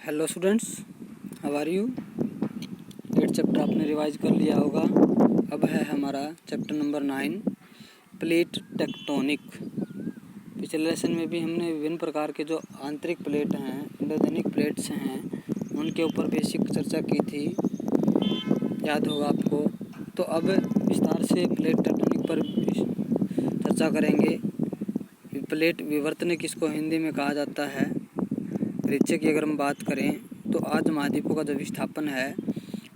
Hello students, how are you. 8 chapter आपने revise कर लिया होगा। अब है हमारा चैप्टर नंबर 9, प्लेट टेक्टोनिक। पिछले लेसन में भी हमने विभिन्न प्रकार के जो आंतरिक प्लेट हैं, इंडोजेनिक प्लेट्स हैं, उनके ऊपर बेसिक चर्चा की थी, याद होगा आपको। तो अब विस्तार से प्लेट टेक्टोनिक पर चर्चा करेंगे। प्लेट विवर्तनिक इसको हिंदी में कहा जाता है। परिचय की अगर हम बात करें तो आज महाद्वीपों का जो विस्थापन है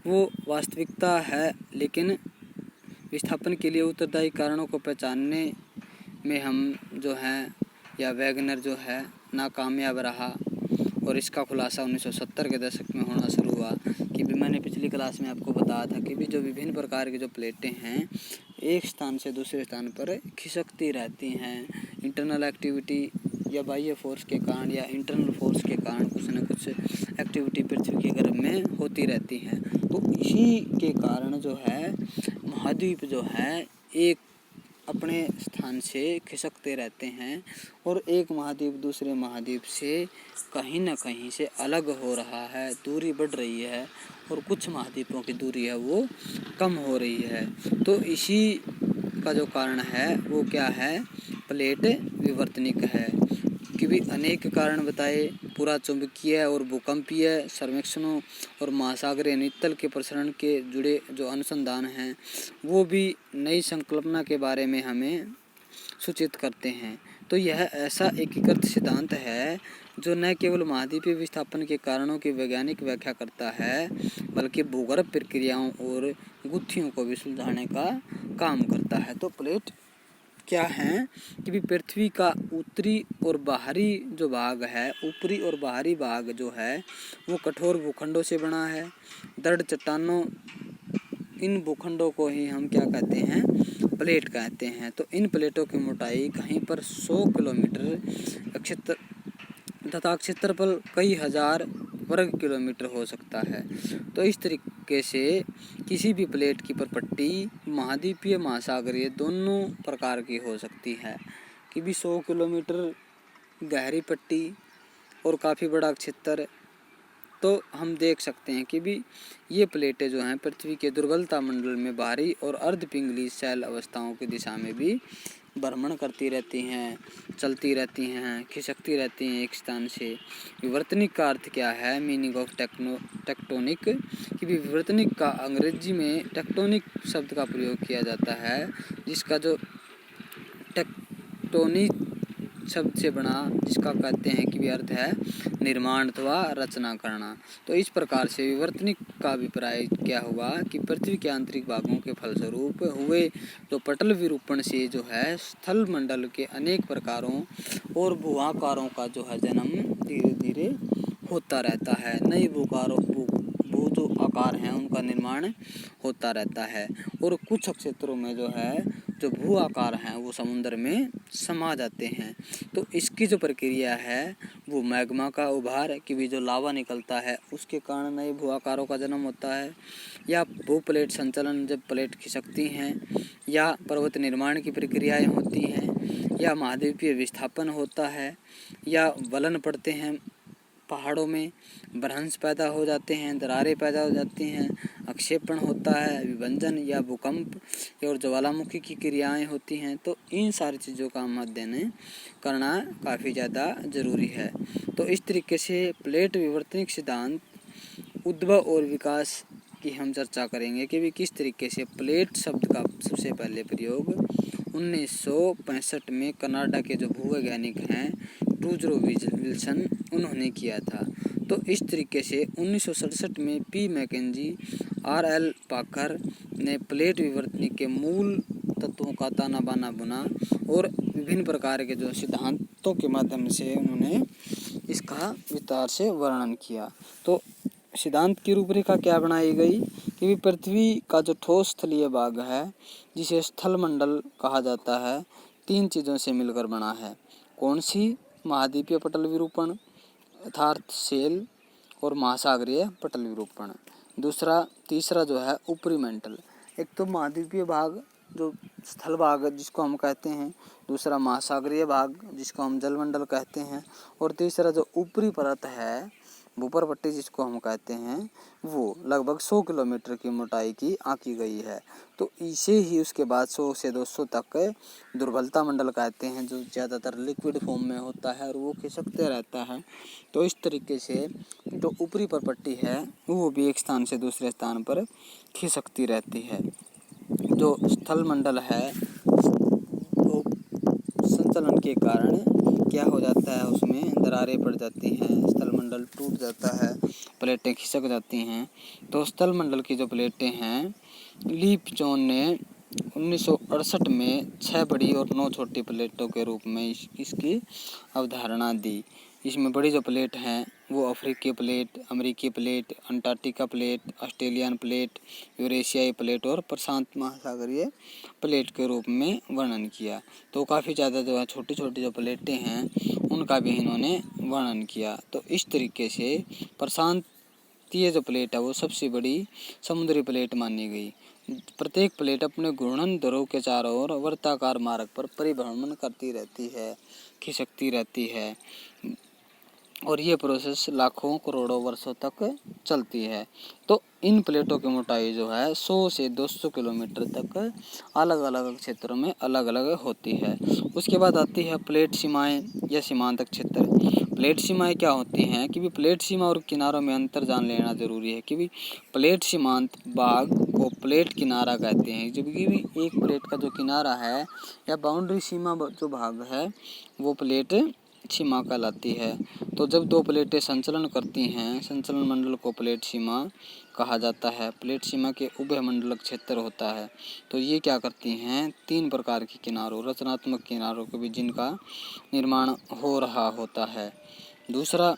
वो वास्तविकता है, लेकिन विस्थापन के लिए उत्तरदायी कारणों को पहचानने में हम जो हैं या वैगनर जो है नाकामयाब रहा। और इसका खुलासा 1970 के दशक में होना शुरू हुआ। कि भी मैंने पिछली क्लास में आपको बताया था कि भी जो विभिन्न प्रकार की जो प्लेटें हैं एक स्थान से दूसरे स्थान पर खिसकती रहती हैं। इंटरनल एक्टिविटी या बाह्य फोर्स के कारण या इंटरनल फोर्स के कारण कुछ न कुछ एक्टिविटी पृथ्वी के गर्भ में होती रहती हैं। तो इसी के कारण जो है महाद्वीप जो है एक अपने स्थान से खिसकते रहते हैं और एक महाद्वीप दूसरे महाद्वीप से कहीं न कहीं से अलग हो रहा है, दूरी बढ़ रही है और कुछ महाद्वीपों की दूरी है वो कम हो रही है। तो इसी का जो कारण है वो क्या है, प्लेट विवर्तनिक है। कि भी अनेक कारण बताए, पूरा चुंबकीय और भूकंपीय सर्वेक्षणों और महासागरीय नितल के प्रसरण के जुड़े जो अनुसंधान हैं वो भी नई संकल्पना के बारे में हमें सूचित करते हैं। तो यह ऐसा एकीकृत सिद्धांत है जो न केवल महाद्वीपीय विस्थापन के कारणों की वैज्ञानिक व्याख्या करता है बल्कि भूगर्भ प्रक्रियाओं और गुत्थियों को भी सुलझाने का काम करता है। तो प्लेट क्या है कि भी पृथ्वी का उत्तरी और बाहरी जो भाग है, ऊपरी और बाहरी भाग जो है वो कठोर भूखंडों से बना है, दृढ़ चट्टानों। इन भूखंडों को ही हम क्या कहते हैं, प्लेट कहते हैं। तो इन प्लेटों की मोटाई कहीं पर 100 किलोमीटर तथा क्षेत्रफल कई हजार वर्ग किलोमीटर हो सकता है। तो इस तरीके से किसी भी प्लेट की परपट्टी महाद्वीपीय महासागरीय दोनों प्रकार की हो सकती है। कि भी 100 किलोमीटर गहरी पट्टी और काफ़ी बड़ा क्षेत्र। तो हम देख सकते हैं कि भी ये प्लेटें जो हैं पृथ्वी के दुर्बलता मंडल में बाहरी और अर्धपिंगली शैल अवस्थाओं की दिशा में भी भ्रमण करती रहती हैं, चलती रहती हैं, खिसकती रहती हैं एक स्थान से। विवर्तनिक का अर्थ क्या है, मीनिंग ऑफ टेक्टोनिक। कि विवर्तनिक का अंग्रेजी में टेक्टोनिक शब्द का प्रयोग किया जाता है, जिसका जो टेक्टोनिक शब्द से बना, जिसका कहते हैं कि भी अर्थ है निर्माण अथवा रचना करना। तो इस प्रकार से विवर्तनिक का अभिप्राय क्या हुआ कि पृथ्वी के आंतरिक भागों के फलस्वरूप हुए जो पटल विरूपण से जो है स्थल मंडल के अनेक प्रकारों और भूआकारों का जो है जन्म धीरे धीरे होता रहता है। नए भू जो आकार हैं उनका निर्माण होता रहता है और कुछ क्षेत्रों में जो है जो भू आकार हैं वो समुद्र में समा जाते हैं। तो इसकी जो प्रक्रिया है वो मैग्मा का उभार, कि भी जो लावा निकलता है उसके कारण नए भू आकारों का जन्म होता है, या भू प्लेट संचलन जब प्लेट खिसकती हैं, या पर्वत निर्माण की प्रक्रियाएं होती हैं, या महाद्वीपीय विस्थापन होता है, या वलन पड़ते हैं पहाड़ों में, भ्रंश पैदा हो जाते हैं, दरारें पैदा हो जाती हैं, अक्षेपण होता है, विभंजन या भूकंप और ज्वालामुखी की क्रियाएं होती हैं। तो इन सारी चीज़ों का अध्ययन करना काफ़ी ज़्यादा ज़रूरी है। तो इस तरीके से प्लेट विवर्तनिक सिद्धांत उद्भव और विकास की हम चर्चा करेंगे कि भी किस तरीके से प्लेट शब्द का सबसे पहले प्रयोग 1965 में कनाडा के जो भूवैज्ञानिक हैं वुडरो विल्सन उन्होंने किया था। तो इस तरीके से 1967 में पी मैकेंजी आर.एल. पाकर ने प्लेट विवर्तनिक के मूल तत्वों का ताना बाना बुना और विभिन्न प्रकार के जो सिद्धांतों के माध्यम से उन्होंने इसका विस्तार से वर्णन किया। तो सिद्धांत की रूपरेखा क्या बनाई गई कि पृथ्वी का जो ठोस स्थलीय भाग है जिसे स्थल मंडल कहा जाता है 3 चीज़ों से मिलकर बना है। कौन सी? महाद्वीपीय पटल विरूपण अर्थात शेल और महासागरीय पटल विरूपण। तीसरा जो है ऊपरी मेंटल। एक तो महाद्वीपीय भाग जो स्थल भाग जिसको हम कहते हैं, दूसरा महासागरीय भाग जिसको हम जलमंडल कहते हैं, और तीसरा जो ऊपरी परत है ऊपर पट्टी जिसको हम कहते हैं वो लगभग 100 किलोमीटर की मोटाई की आंकी गई है। तो इसे ही उसके बाद 100 से 200 तक दुर्बलता मंडल कहते हैं, जो ज़्यादातर लिक्विड फॉर्म में होता है और वो खिसकते रहता है। तो इस तरीके से जो ऊपरी पर पट्टी है वो भी एक स्थान से दूसरे स्थान पर खिसकती रहती है। जो स्थल मंडल है वो संचलन के कारण क्या हो जाता है, उसमें दरारें पड़ जाती हैं, स्थल मंडल टूट जाता है, प्लेटें खिसक जाती हैं। तो स्थल मंडल की जो प्लेटें हैं, लीपचौन ने 1968 में 6 बड़ी और 9 छोटी प्लेटों के रूप में इसकी अवधारणा दी। इसमें बड़ी जो प्लेट हैं वो अफ्रीकी प्लेट, अमेरिकी plate, Antarctica plate, Australian plate, यूरेशियाई प्लेट और प्रशांत महासागरीय प्लेट के रूप में वर्णन किया। तो काफ़ी ज़्यादा जो है छोटी छोटी जो प्लेटें हैं उनका भी इन्होंने वर्णन किया। तो इस तरीके से प्रशांतीय जो प्लेट है वो सबसे बड़ी समुद्री प्लेट मानी गई। प्रत्येक प्लेट अपने घूर्णन ध्रुव के चारों ओर वर्ताकार मार्ग पर परिभ्रमण करती रहती है, खिसकती रहती है और ये प्रोसेस लाखों करोड़ों वर्षों तक चलती है। तो इन प्लेटों की मोटाई जो है 100 से 200 किलोमीटर तक अलग अलग क्षेत्रों में अलग अलग होती है। उसके बाद आती है प्लेट सीमाएं या सीमांत क्षेत्र। प्लेट सीमाएं क्या होती हैं कि भी प्लेट सीमा और किनारों में अंतर जान लेना जरूरी है। कि भी प्लेट सीमांत भाग को प्लेट किनारा कहते हैं। जब कि भी एक प्लेट का जो किनारा है या बाउंड्री सीमा जो भाग है वो प्लेट सीमा कहलाती है। तो जब दो प्लेटें संचलन करती हैं, संचलन मंडल को प्लेट सीमा कहा जाता है। प्लेट सीमा के उभय मंडलक क्षेत्र होता है। तो ये क्या करती हैं, 3 प्रकार के किनारों, रचनात्मक किनारों के भी जिनका निर्माण हो रहा होता है। दूसरा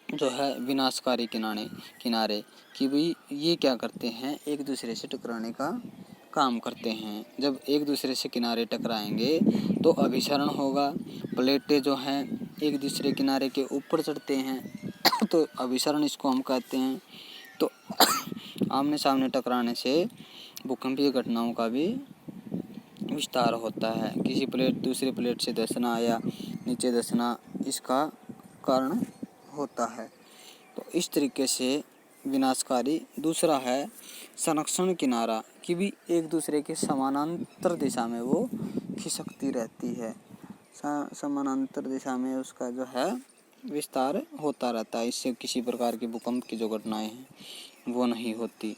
जो है विनाशकारी किनारे कि भी ये क्या करते हैं, एक दूसरे से टकराने का काम करते हैं। जब एक दूसरे से किनारे टकराएंगे तो अभिसरण होगा। प्लेटें जो हैं एक दूसरे किनारे के ऊपर चढ़ते हैं तो अभिसरण इसको हम कहते हैं। तो आमने सामने टकराने से भूकंपीय घटनाओं का भी विस्तार होता है। किसी प्लेट दूसरी प्लेट से धंसना या नीचे धंसना इसका कारण होता है। तो इस तरीके से विनाशकारी। दूसरा है संरक्षण किनारा कि भी एक दूसरे के समानांतर दिशा में वो खिसकती रहती है। समानांतर दिशा में उसका जो है विस्तार होता रहता है। इससे किसी प्रकार की भूकंप की जो घटनाएं हैं वो नहीं होती।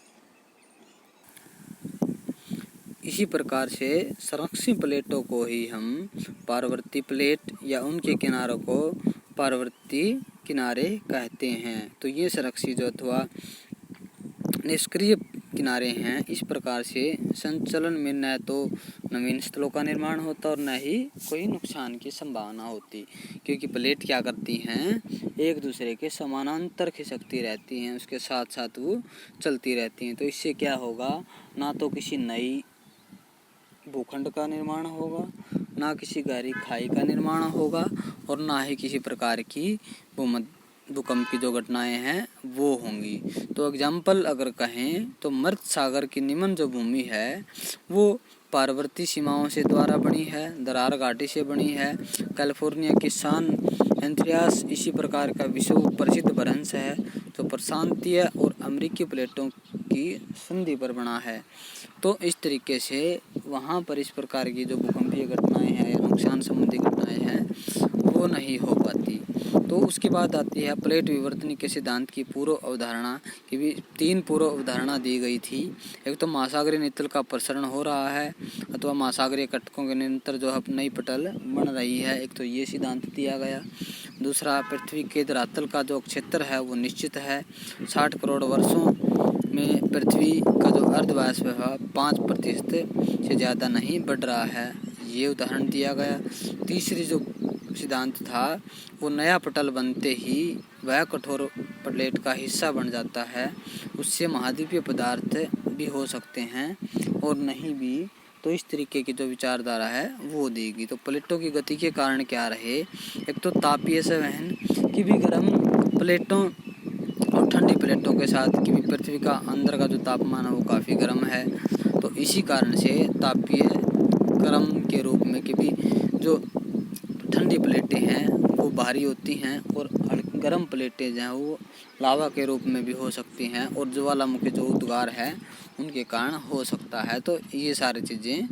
इसी प्रकार से संरक्षित प्लेटों को ही हम पार्वती प्लेट या उनके किनारों को पार्वती किनारे कहते हैं। तो ये संरक्षित जो अथवा निष्क्रिय किनारे हैं। इस प्रकार से संचलन में न तो नवीन स्थलों का निर्माण होता और न ही कोई नुकसान की संभावना होती, क्योंकि प्लेट क्या करती हैं, एक दूसरे के समानांतर खिसकती रहती हैं, उसके साथ साथ वो चलती रहती हैं। तो इससे क्या होगा, ना तो किसी नई भूखंड का निर्माण होगा, ना किसी गहरी खाई का निर्माण होगा और ना ही किसी प्रकार की भूकंप की जो घटनाएं हैं वो होंगी। तो एग्जाम्पल अगर कहें तो मर्त सागर की निम्न जो भूमि है वो पार्वती सीमाओं से द्वारा बनी है, दरार घाटी से बनी है। कैलिफोर्निया की सान एंड्रियास इसी प्रकार का विश्व प्रसिद्ध भ्रंश है जो प्रशांतीय और अमेरिकी प्लेटों की संधि पर बना है। तो इस तरीके से वहाँ पर इस प्रकार की जो भूकंपीय घटनाएं हैं या नुकसान संबंधी घटनाएं हैं वो नहीं हो पाती। तो उसके बाद आती है प्लेट विवर्तन के सिद्धांत की पूर्व अवधारणा की भी 3 पूर्व अवधारणा दी गई थी। एक तो महासागरीय नितल का प्रसरण हो रहा है अथवा महासागरीय कटकों के निरंतर जो है नई पटल बन रही है, एक तो ये सिद्धांत दिया गया। दूसरा, पृथ्वी के धरातल का जो क्षेत्र है वो निश्चित है। 60 करोड़ वर्षों में पृथ्वी का जो अर्धवायस्व है 5% से ज़्यादा नहीं बढ़ रहा है, ये उदाहरण दिया गया। तीसरी जो सिद्धांत था वो नया पटल बनते ही वह कठोर प्लेट का हिस्सा बन जाता है, उससे महाद्वीपीय पदार्थ भी हो सकते हैं और नहीं भी। तो इस तरीके की जो विचारधारा है वो देगी। तो प्लेटों की गति के कारण क्या रहे, एक तो तापीय संवहन की भी गर्म प्लेटों और ठंडी प्लेटों के साथ की भी पृथ्वी का अंदर का जो तापमान है वो काफ़ी गर्म है। तो इसी कारण से तापीय गर्म के रूप में कि भी जो ठंडी प्लेटें हैं वो भारी होती हैं और गर्म प्लेटें जो हैं वो लावा के रूप में भी हो सकती हैं और ज्वालामुखी जो उद्गार है उनके कारण हो सकता है। तो ये सारी चीज़ें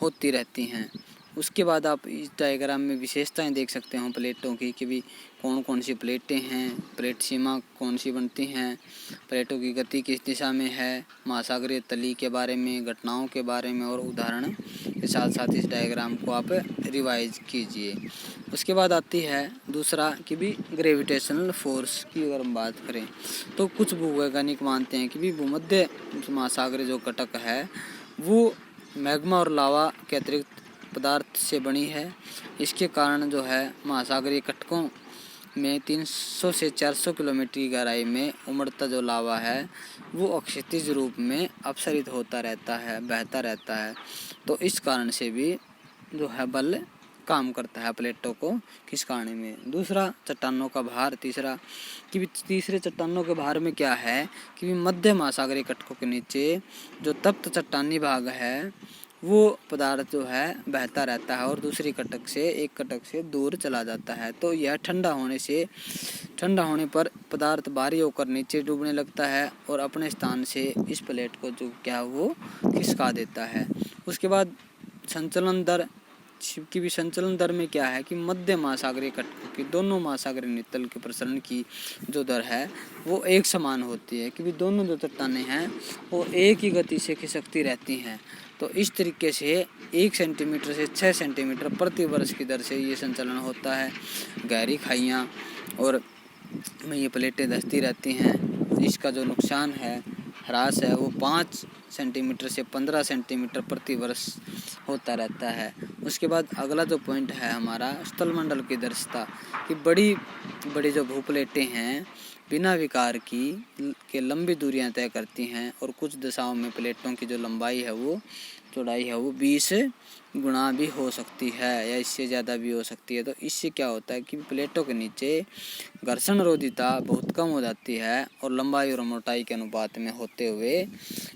होती रहती हैं। उसके बाद आप इस डायग्राम में विशेषताएं देख सकते हो प्लेटों की कि भी कौन कौन सी प्लेटें हैं, प्लेट सीमा कौन सी बनती हैं, प्लेटों की गति किस दिशा में है, महासागरीय तली के बारे में, घटनाओं के बारे में और उदाहरण के साथ साथ इस डायग्राम को आप रिवाइज कीजिए। उसके बाद आती है दूसरा कि भी ग्रेविटेशनल फोर्स की अगर हम बात करें तो कुछ भूवैज्ञानिक मानते हैं कि भी भूमध्य महासागरीय जो घटक है वो मैग्मा और लावा के अतिरिक्त पदार्थ से बनी है। इसके कारण जो है महासागरीय घटकों में 300 से 400 किलोमीटर की गहराई में उमड़ता जो लावा है वो अक्षितिज रूप में अपसरित होता रहता है, बहता रहता है। तो इस कारण से भी जो है बल काम करता है प्लेटों को खिसकाने में। दूसरा चट्टानों का भार, तीसरे चट्टानों के भार में क्या है कि मध्य महासागरीय घटकों के नीचे जो तप्त चट्टानी भाग है वो पदार्थ जो है बहता रहता है और एक कटक से दूर चला जाता है। तो यह ठंडा होने पर पदार्थ भारी होकर नीचे डूबने लगता है और अपने स्थान से इस प्लेट को जो क्या वो खिसका देता है। उसके बाद संचलन दर में क्या है कि मध्य महासागरीय घटकों की दोनों महासागरीय तल के प्रसरण की जो दर है वो एक समान होती है कि दोनों जो चट्टानें हैं वो एक ही गति से खिसकती रहती हैं। तो इस तरीके से 1 सेंटीमीटर से 6 सेंटीमीटर प्रति वर्ष की दर से ये संचलन होता है। गहरी खाइयाँ और में ये प्लेटें धंसती रहती हैं। इसका जो नुकसान है, ह्रास है, वो 5 सेंटीमीटर से 15 सेंटीमीटर प्रति वर्ष होता रहता है। उसके बाद अगला जो पॉइंट है हमारा स्थलमंडल की दृश्यता कि बड़ी जो भूप्लेटें हैं बिना विकार के लंबी दूरियां तय करती हैं और कुछ दिशाओं में प्लेटों की जो लंबाई है वो चौड़ाई है वो 20 गुना भी हो सकती है या इससे ज़्यादा भी हो सकती है। तो इससे क्या होता है कि प्लेटों के नीचे घर्षण रोधिता बहुत कम हो जाती है और लंबाई और मोटाई के अनुपात में होते हुए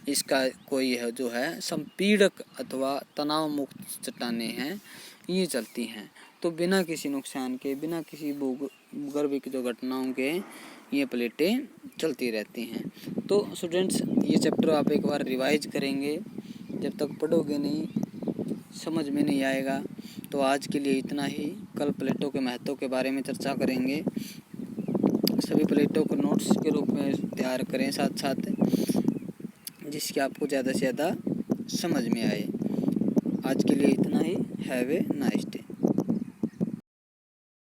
इसका कोई है जो है संपीड़क अथवा तनाव मुक्त चट्टानें हैं ये चलती हैं। तो बिना किसी नुकसान के, बिना किसी भूगर्भिक जो घटनाओं के ये प्लेटें चलती रहती हैं। तो स्टूडेंट्स ये चैप्टर आप एक बार रिवाइज करेंगे, जब तक पढ़ोगे नहीं समझ में नहीं आएगा। तो आज के लिए इतना ही। कल प्लेटों के महत्व के बारे में चर्चा करेंगे। सभी प्लेटों को नोट्स के रूप में तैयार करें साथ साथ, जिसके आपको ज़्यादा से ज़्यादा समझ में आए। आज के लिए इतना ही। Have a nice day.